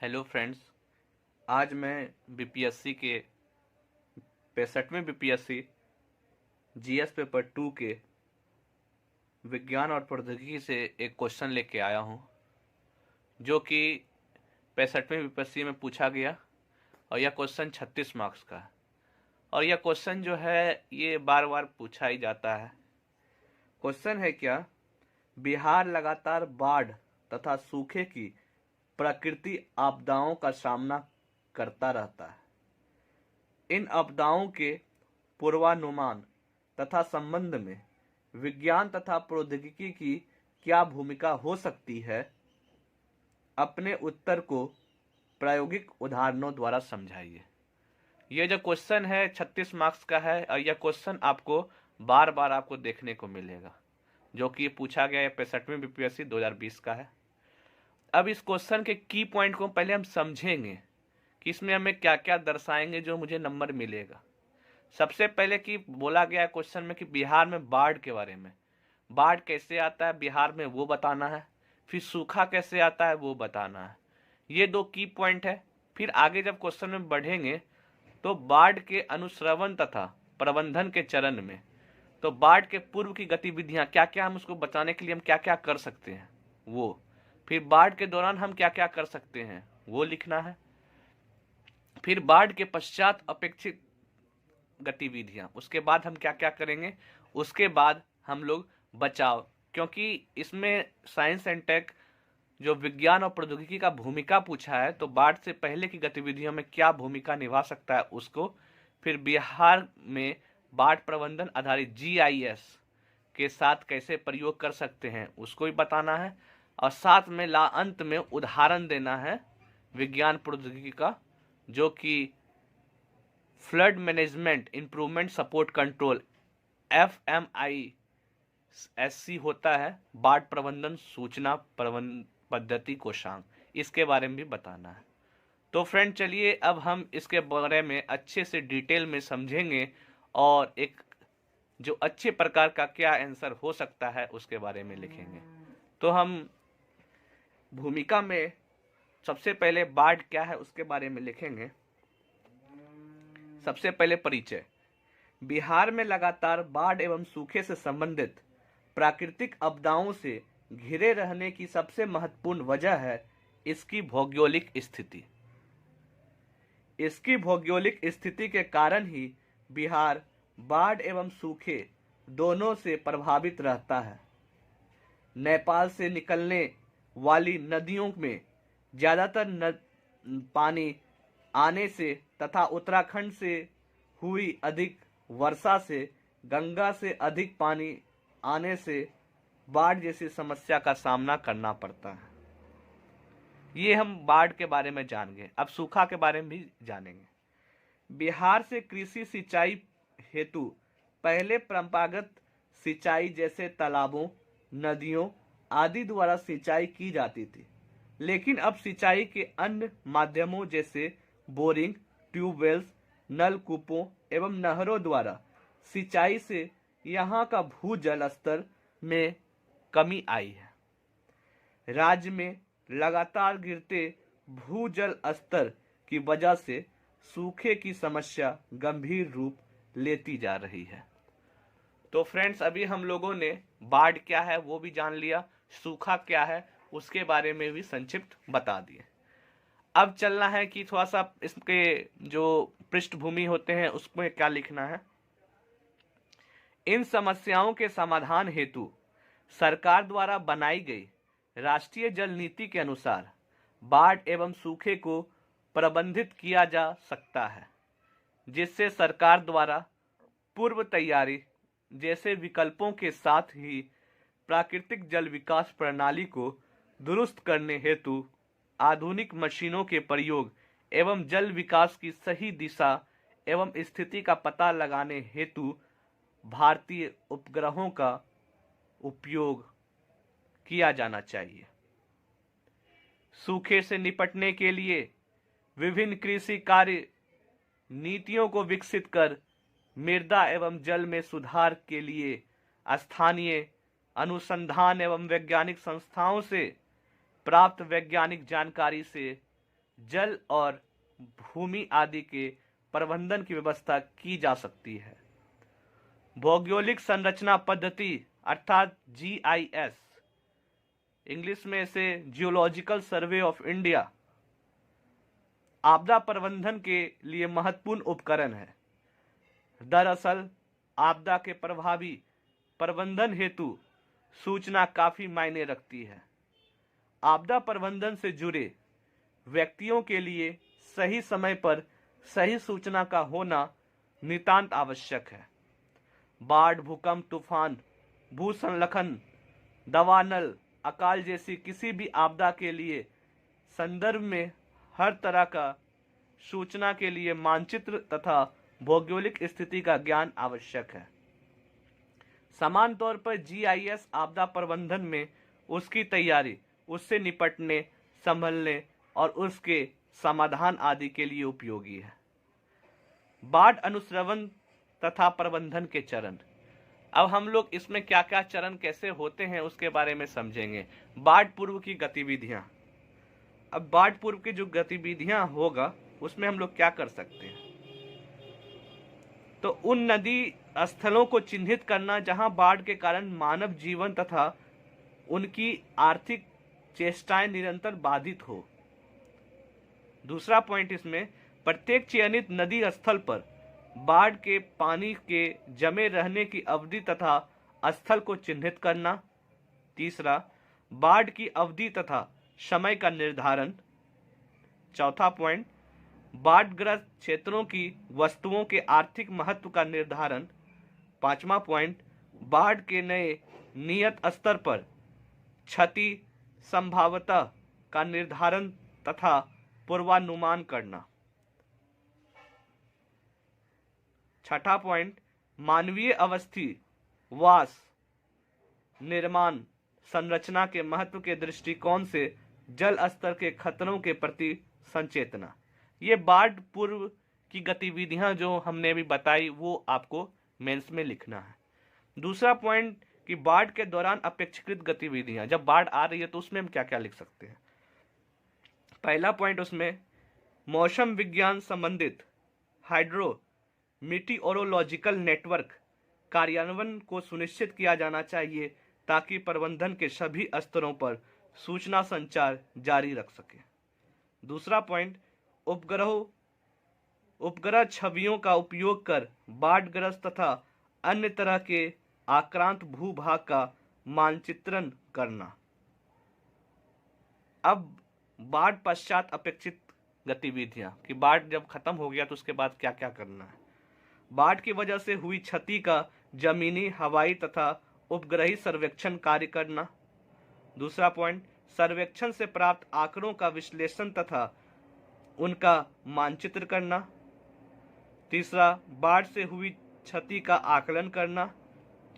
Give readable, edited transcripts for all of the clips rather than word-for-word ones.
Hello friends. आज मैं BPSC के 65वें बीपीएससी जीएस पेपर 2 के विज्ञान और प्रौद्योगिकी से एक क्वेश्चन लेके आया हूँ, जो कि 65वें बीपीएससी में पूछा गया और यह क्वेश्चन 36 मार्क्स का है। और यह क्वेश्चन जो है ये बार बार पूछा ही जाता है। क्वेश्चन है क्या? बिहार लगातार बाढ़ तथा सूखे की प्रकृति आपदाओं का सामना करता रहता है। इन आपदाओं के पूर्वानुमान तथा संबंध में विज्ञान तथा प्रौद्योगिकी की क्या भूमिका हो सकती है? अपने उत्तर को प्रायोगिक उदाहरणों द्वारा समझाइए। यह जो क्वेश्चन है 36 मार्क्स का है और यह क्वेश्चन आपको बार बार आपको देखने को मिलेगा, जो कि पूछा गया है 65वें बीपीएससी 2020 का है। अब इस क्वेश्चन के की पॉइंट को पहले हम समझेंगे कि इसमें हमें क्या क्या दर्शाएंगे जो मुझे नंबर मिलेगा। सबसे पहले कि बोला गया है क्वेश्चन में कि बिहार में बाढ़ के बारे में, बाढ़ कैसे आता है बिहार में वो बताना है, फिर सूखा कैसे आता है वो बताना है। ये दो की पॉइंट है। फिर आगे जब क्वेश्चन में बढ़ेंगे तो बाढ़ के अनुश्रवण तथा प्रबंधन के चरण में, तो बाढ़ के पूर्व की गतिविधियां क्या क्या, हम उसको बचाने के लिए हम क्या क्या कर सकते हैं वो, फिर बाढ़ के दौरान हम क्या क्या कर सकते हैं वो लिखना है। फिर बाढ़ के पश्चात अपेक्षित गतिविधियां, उसके बाद हम क्या क्या करेंगे, उसके बाद हम लोग बचाव, क्योंकि इसमें साइंस एंड टेक जो विज्ञान और प्रौद्योगिकी का भूमिका पूछा है, तो बाढ़ से पहले की गतिविधियों में क्या भूमिका निभा सकता है उसको। फिर बिहार में बाढ़ प्रबंधन आधारित जीआईएस के साथ कैसे प्रयोग कर सकते हैं उसको भी बताना है। और साथ में अंत में उदाहरण देना है विज्ञान प्रौद्योगिकी का, जो कि flood management improvement support control FMISC होता है, बाढ़ प्रबंधन सूचना प्रबंधन पद्धति कोषांग, इसके बारे में भी बताना है। तो फ्रेंड चलिए अब हम इसके बारे में अच्छे से डिटेल में समझेंगे और एक जो अच्छे प्रकार का क्या आंसर हो सकता है उसके बारे में लिखेंगे। तो हम भूमिका में सबसे पहले बाढ़ क्या है उसके बारे में लिखेंगे। सबसे पहले परिचय। बिहार में लगातार बाढ़ एवं सूखे से संबंधित प्राकृतिक आपदाओं से घिरे रहने की सबसे महत्वपूर्ण वजह है इसकी भौगोलिक स्थिति। इसकी भौगोलिक स्थिति के कारण ही बिहार बाढ़ एवं सूखे दोनों से प्रभावित रहता है। नेपाल से निकलने वाली नदियों में ज्यादातर पानी आने से तथा उत्तराखंड से हुई अधिक वर्षा से, गंगा से अधिक पानी आने से बाढ़ जैसी समस्या का सामना करना पड़ता है। ये हम बाढ़ के बारे में जान गए। अब सूखा के बारे में भी जानेंगे। बिहार से कृषि सिंचाई हेतु पहले परंपरागत सिंचाई जैसे तालाबों, नदियों आदि द्वारा सिंचाई की जाती थी, लेकिन अब सिंचाई के अन्य माध्यमों जैसे बोरिंग, ट्यूबवेल्स, नलकूपों एवं नहरों द्वारा सिंचाई से यहाँ का भूजल स्तर में कमी आई है। राज्य में लगातार गिरते भूजल स्तर की वजह से सूखे की समस्या गंभीर रूप लेती जा रही है। तो फ्रेंड्स अभी हम लोगों ने बाढ़ क्या है वो भी जान लिया, सूखा क्या है उसके बारे में भी संक्षिप्त बता दिए। अब चलना है कि थोड़ा सा इसके जो पृष्ठभूमि होते हैं उसमें क्या लिखना है। इन समस्याओं के समाधान हेतु सरकार द्वारा बनाई गई राष्ट्रीय जल नीति के अनुसार बाढ़ एवं सूखे को प्रबंधित किया जा सकता है, जिससे सरकार द्वारा पूर्व तैयारी जैसे विकल्पों के साथ ही प्राकृतिक जल विकास प्रणाली को दुरुस्त करने हेतु आधुनिक मशीनों के प्रयोग एवं जल विकास की सही दिशा एवं स्थिति का पता लगाने हेतु भारतीय उपग्रहों का उपयोग किया जाना चाहिए। सूखे से निपटने के लिए विभिन्न कृषि कार्य नीतियों को विकसित कर मृदा एवं जल में सुधार के लिए स्थानीय अनुसंधान एवं वैज्ञानिक संस्थाओं से प्राप्त वैज्ञानिक जानकारी से जल और भूमि आदि के प्रबंधन की व्यवस्था की जा सकती है। भौगोलिक संरचना पद्धति अर्थात GIS, इंग्लिश में इसे जियोलॉजिकल सर्वे ऑफ इंडिया, आपदा प्रबंधन के लिए महत्वपूर्ण उपकरण है। दरअसल आपदा के प्रभावी प्रबंधन हेतु सूचना काफी मायने रखती है। आपदा प्रबंधन से जुड़े व्यक्तियों के लिए सही समय पर सही सूचना का होना नितांत आवश्यक है। बाढ़, भूकंप, तूफान, भूस्खलन, दावानल, अकाल जैसी किसी भी आपदा के लिए संदर्भ में हर तरह का सूचना के लिए मानचित्र तथा भौगोलिक स्थिति का ज्ञान आवश्यक है। समान तौर पर GIS आपदा प्रबंधन में उसकी तैयारी, उससे निपटने, संभलने और उसके समाधान आदि के लिए उपयोगी है। बाढ़ अनुश्रवण तथा प्रबंधन के चरण। अब हम लोग इसमें क्या क्या चरण कैसे होते हैं उसके बारे में समझेंगे। बाढ़ पूर्व की गतिविधियां। अब बाढ़ पूर्व की जो गतिविधियां होगा उसमें हम लोग क्या कर सकते हैं, तो उन नदी स्थलों को चिन्हित करना जहां बाढ़ के कारण मानव जीवन तथा उनकी आर्थिक चेष्टाएं निरंतर बाधित हो। दूसरा पॉइंट इसमें प्रत्येक चयनित नदी स्थल पर बाढ़ के पानी के जमे रहने की अवधि तथा स्थल को चिन्हित करना। तीसरा, बाढ़ की अवधि तथा समय का निर्धारण। चौथा पॉइंट, बाढ़ग्रस्त क्षेत्रों की वस्तुओं के आर्थिक महत्व का निर्धारण। पांचवा पॉइंट, बाढ़ के नए नियत स्तर पर क्षति संभाव्यता का निर्धारण तथा पूर्वानुमान करना। छठा पॉइंट, मानवीय अवस्थी, वास, निर्माण, संरचना के महत्व के दृष्टिकोण से जल स्तर के खतरों के प्रति संचेतना। ये बाढ़ पूर्व की गतिविधियां जो हमने अभी बताई वो आपको मेंस में लिखना है। दूसरा पॉइंट कि बाढ़ के दौरान अपेक्षाकृत गतिविधियां, जब बाढ़ आ रही है तो उसमें हम क्या क्या लिख सकते हैं। पहला पॉइंट उसमें मौसम विज्ञान संबंधित हाइड्रो मीटियोरोलॉजिकल नेटवर्क कार्यान्वयन को सुनिश्चित किया जाना चाहिए ताकि प्रबंधन के सभी स्तरों पर सूचना संचार जारी रख सके। दूसरा पॉइंट, उपग्रह छवियों का उपयोग कर बाढ़ग्रस्त तथा अन्य तरह के आक्रांत भूभाग का मानचित्रण करना। अब बाढ़ पश्चात अपेक्षित गतिविधियां कि बाढ़ जब खत्म हो गया तो उसके बाद क्या क्या करना है। बाढ़ की वजह से हुई क्षति का जमीनी, हवाई तथा उपग्रही सर्वेक्षण कार्य करना। दूसरा पॉइंट, सर्वेक्षण से प्राप्त आंकड़ों का विश्लेषण तथा उनका मानचित्र करना। तीसरा, बाढ़ से हुई क्षति का आकलन करना।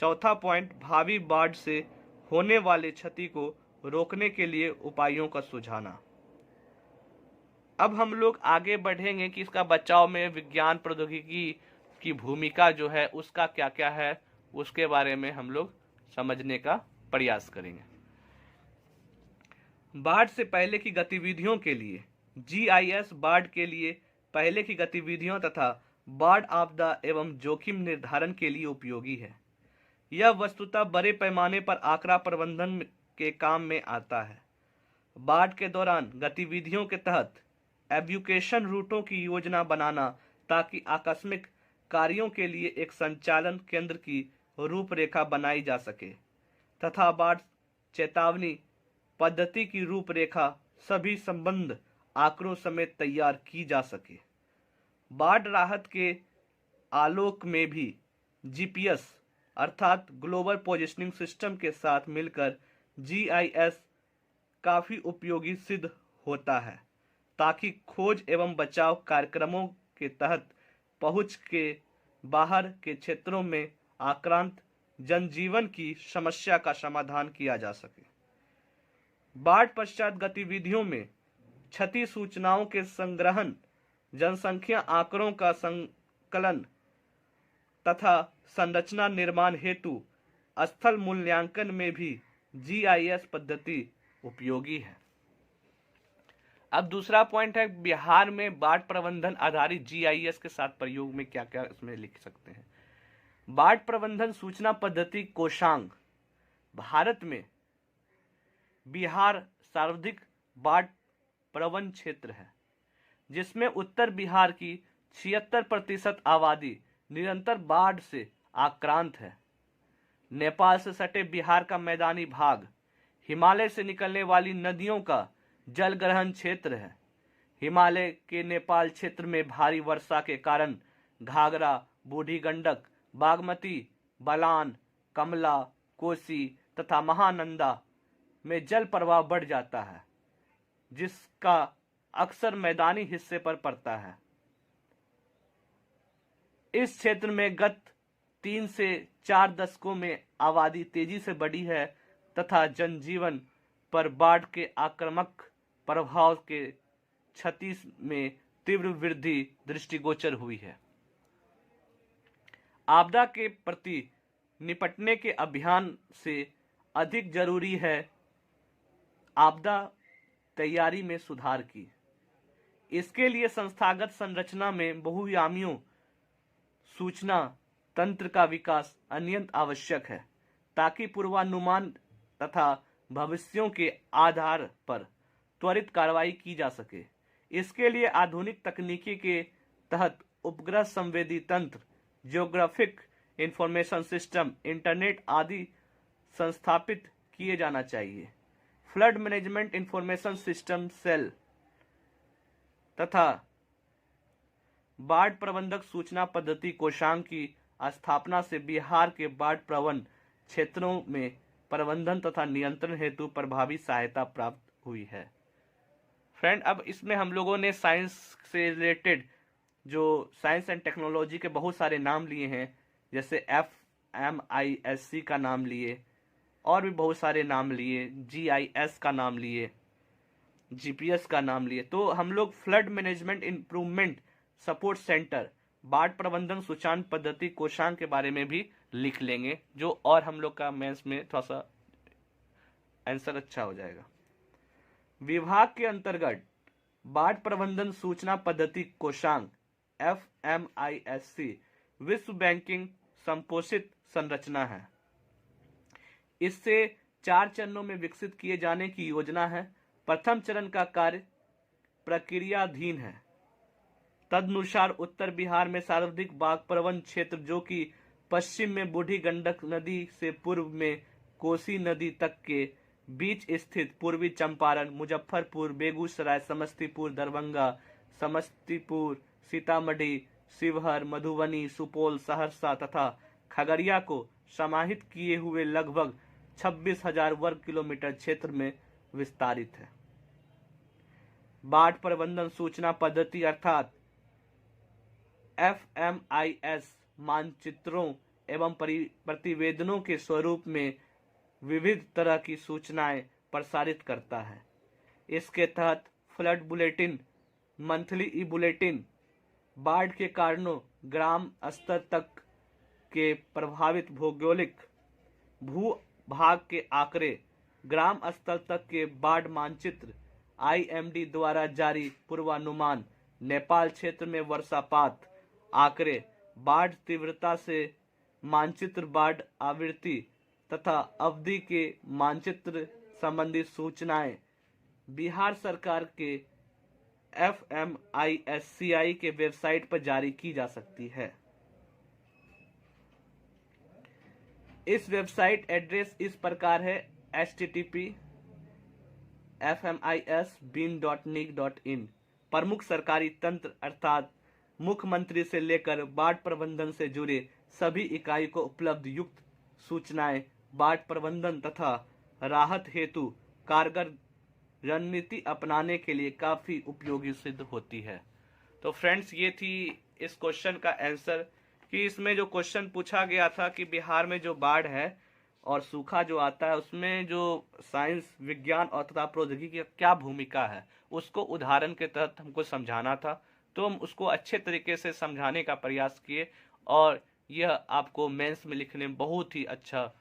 चौथा पॉइंट, भावी बाढ़ से होने वाले क्षति को रोकने के लिए उपायों का सुझाना। अब हम लोग आगे बढ़ेंगे कि इसका बचाव में विज्ञान प्रौद्योगिकी की भूमिका जो है उसका क्या क्या है, उसके बारे में हम लोग समझने का प्रयास करेंगे। बाढ़ से पहले की गतिविधियों के लिए GIS बाढ़ के लिए पहले की गतिविधियों तथा बाढ़ आपदा एवं जोखिम निर्धारण के लिए उपयोगी है। यह वस्तुतः बड़े पैमाने पर आंकड़ा प्रबंधन के काम में आता है। बाढ़ के दौरान गतिविधियों के तहत एवैक्यूएशन रूटों की योजना बनाना ताकि आकस्मिक कार्यों के लिए एक संचालन केंद्र की रूपरेखा बनाई जा सके तथा बाढ़ चेतावनी पद्धति की रूपरेखा सभी संबद्ध आंकड़ों समेत तैयार की जा सके। बाढ़ राहत के आलोक में भी GPS अर्थात ग्लोबल पोजिशनिंग सिस्टम के साथ मिलकर GIS काफी उपयोगी सिद्ध होता है ताकि खोज एवं बचाव कार्यक्रमों के तहत पहुंच के बाहर के क्षेत्रों में आक्रांत जनजीवन की समस्या का समाधान किया जा सके। बाढ़ पश्चात गतिविधियों में क्षति सूचनाओं के संग्रहण, जनसंख्या आंकड़ों का संकलन तथा संरचना निर्माण हेतु स्थल मूल्यांकन में भी GIS पद्धति उपयोगी है। अब दूसरा पॉइंट है बिहार में बाढ़ प्रबंधन आधारित GIS के साथ प्रयोग में क्या क्या इसमें लिख सकते हैं। बाढ़ प्रबंधन सूचना पद्धति कोषांग भारत में बिहार सर्वाधिक बाढ़ प्रवण क्षेत्र है, जिसमें उत्तर बिहार की 76% आबादी निरंतर बाढ़ से आक्रांत है। नेपाल से सटे बिहार का मैदानी भाग हिमालय से निकलने वाली नदियों का जल ग्रहण क्षेत्र है। हिमालय के नेपाल क्षेत्र में भारी वर्षा के कारण घाघरा, बूढ़ी गंडक, बागमती, बलान, कमला, कोसी तथा महानंदा में जल प्रवाह बढ़ जाता है, जिसका अक्सर मैदानी हिस्से पर पड़ता है। इस क्षेत्र में गत 3 से 4 दशकों में आबादी तेजी से बढ़ी है तथा जनजीवन पर बाढ़ के आक्रामक प्रभाव के क्षति में तीव्र वृद्धि दृष्टिगोचर हुई है। आपदा के प्रति निपटने के अभियान से अधिक जरूरी है आपदा तैयारी में सुधार की। इसके लिए संस्थागत संरचना में बहुआयामी सूचना तंत्र का विकास अत्यंत आवश्यक है, ताकि पूर्वानुमान तथा भविष्यों के आधार पर त्वरित कार्रवाई की जा सके। इसके लिए आधुनिक तकनीकी के तहत उपग्रह संवेदी तंत्र, जियोग्राफिक इंफॉर्मेशन सिस्टम, इंटरनेट आदि संस्थापित किए जाना चाहिए। Flood management information system cell तथा बाढ़ प्रबंधक सूचना पद्धति कोषांग की स्थापना से बिहार के बाढ़ प्रवण क्षेत्रों में प्रबंधन तथा नियंत्रण हेतु प्रभावी सहायता प्राप्त हुई है। फ्रेंड, अब इसमें हम लोगों ने साइंस से रिलेटेड जो साइंस एंड टेक्नोलॉजी के बहुत सारे नाम लिए हैं, जैसे FMISC का नाम लिए और भी बहुत सारे नाम लिए, GIS का नाम लिए, GPS का नाम लिए। तो हम लोग flood management improvement support centre बाढ़ प्रबंधन सूचना पद्धति कोषांग के बारे में भी लिख लेंगे, जो और हम लोग का मेंस में थोड़ा सा आंसर अच्छा हो जाएगा। विभाग के अंतर्गत बाढ़ प्रबंधन सूचना पद्धति कोषांग FMISC विश्व बैंकिंग संपोषित संरचना है। इससे 4 चरणों में विकसित किए जाने की योजना है। प्रथम चरण का कार्य प्रक्रियाधीन है। तदनुसार उत्तर बिहार में सर्वाधिक बाढ़ प्रवण क्षेत्र, जो कि पश्चिम में बूढ़ी गंडक नदी से पूर्व में कोसी नदी तक के बीच स्थित पूर्वी चंपारण, मुजफ्फरपुर, बेगूसराय, समस्तीपुर, दरभंगा, समस्तीपुर, सीतामढ़ी, शिवहर, मधुबनी, सुपौल, सहरसा तथा खगड़िया को समाहित किए हुए लगभग 26,000 वर्ग किलोमीटर क्षेत्र में विस्तारित है। बाढ़ प्रबंधन सूचना पद्धति अर्थात FMIS मानचित्रों एवं प्रतिवेदनों के स्वरूप में विविध तरह की सूचनाएं प्रसारित करता है। इसके तहत flood bulletin, monthly E bulletin, बाढ़ के कारणों, ग्राम स्तर तक के प्रभावित भौगोलिक भू-भाग के आंकड़े, ग्राम स्तर तक के बाढ़ मानचित्र, IMD द्वारा जारी पूर्वानुमान, नेपाल क्षेत्र में वर्षापात आंकड़े, बाढ़ तीव्रता से मानचित्र, बाढ़ आवृत्ति तथा अवधि के मानचित्र संबंधी सूचनाएं बिहार सरकार के FMISCI के वेबसाइट पर जारी की जा सकती है। इस वेबसाइट एड्रेस इस प्रकार है: http://fmisbin.nic.in। प्रमुख सरकारी तंत्र अर्थात मुख्यमंत्री से लेकर बाढ़ प्रबंधन से जुड़े सभी इकाई को उपलब्ध युक्त सूचनाएं बाढ़ प्रबंधन तथा राहत हेतु कारगर रणनीति अपनाने के लिए काफी उपयोगी सिद्ध होती है। तो फ्रेंड्स, ये थी इस क्वेश्चन का आंसर कि इसमें जो क्वेश्चन पूछा गया था कि बिहार में जो बाढ़ है और सूखा जो आता है, उसमें जो साइंस, विज्ञान और तथा प्रौद्योगिकी की क्या भूमिका है, उसको उदाहरण के तहत हमको समझाना था। तो हम उसको अच्छे तरीके से समझाने का प्रयास किए और यह आपको मेंस में लिखने में बहुत ही अच्छा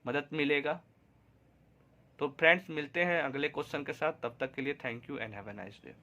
मदद मिलेगा। तो फ्रेंड्स मिलते हैं अगले क्वेश्चन के साथ, तब तक के लिए thank you and have a nice day.